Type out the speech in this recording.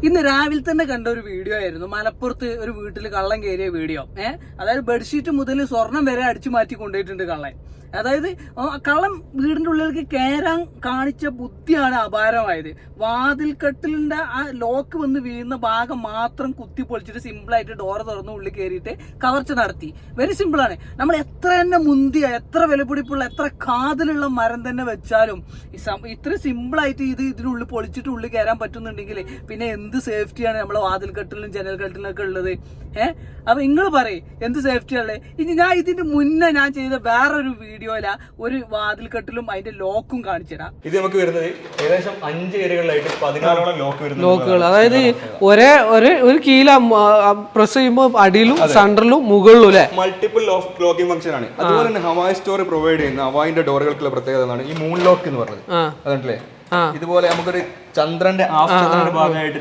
ഇന്ന് രാവിലെ തന്നെ കണ്ട ഒരു വീഡിയോ ആയിരുന്നു. മലപ്പുറത്ത് ഒരു വീട്ടിൽ കള്ളൻ കയറിയ വീഡിയോ. അതായത് ബെഡ്ഷീറ്റ് മുതൽ സ്വർണം വരെ അടിച്ചു മാറ്റി കൊണ്ടുപോയിട്ടുണ്ട് കള്ളൻ. അതായത് കള്ളം വീടിന്റെ ഉള്ളിലേക്ക് കയറാൻ കാണിച്ച ബുദ്ധിയാണ് അപാരമായത്. വാതിൽക്കെട്ടിലിന്റെ ആ ലോക്ക് വന്ന് വീഴുന്ന ഭാഗം മാത്രം കുത്തി പൊളിച്ചിട്ട് സിമ്പിളായിട്ട് ഡോറ് തുറന്ന് ഉള്ളിൽ കയറിയിട്ട് കവർച്ച നടത്തി. വെരി സിമ്പിളാണ്. നമ്മൾ എത്ര തന്നെ മുന്തിയ, എത്ര വിലപിടിപ്പുള്ള, എത്ര കാതിലുള്ള മരം തന്നെ വെച്ചാലും ഇത്ര സിമ്പിളായിട്ട് ഇതിനുള്ളിൽ പൊളിച്ചിട്ട് ഉള്ളിൽ കയറാൻ പറ്റുന്നുണ്ടെങ്കിൽ പിന്നെ എന്ത് സേഫ്റ്റിയാണ് നമ്മളെ വാതിൽക്കെട്ടിലും ജനൽ കെട്ടിലൊക്കെ ഉള്ളത്? അപ്പൊ നിങ്ങൾ പറയും എന്ത് സേഫ്റ്റിയാണല്ലേ? ഇനി ഞാൻ ഇതിന്റെ മുന്നേ ഞാൻ ചെയ്ത വേറൊരു വീഡിയോയില ഒരു വാതിൽക്കെട്ടിലും അതിന്റെ ലോക്കും കാണിച്ചുതരാം. ഇത് നമുക്ക് വരുന്നത് ഏകദേശം 5 ഏരിയകളിലായിട്ട് 16ഓളം ലോക്കുകൾ. അതായത് ഒരു കീല പ്രസ് ചെയ്യുമ്പോൾ അടിയിലും സെന്ററിലും മുകളിലും അല്ലെ മൾട്ടിപ്പിൾ ലോക്കിംഗ് ഫംഗ്ഷൻ ആണ്. അതുപോലെ തന്നെ ഹവായ് സ്റ്റോർ പ്രൊവൈഡ് ചെയ്യുന്ന ഹവായിന്റെ ഡോറുകൾക്കുള്ള പ്രത്യേകത ഈ മൂൺ ലോക്ക് എന്ന് പറഞ്ഞത്. അതല്ലേ ഇതുപോലെ നമുക്കൊരു ചന്ദ്രന്റെ ഭാഗമായിട്ട്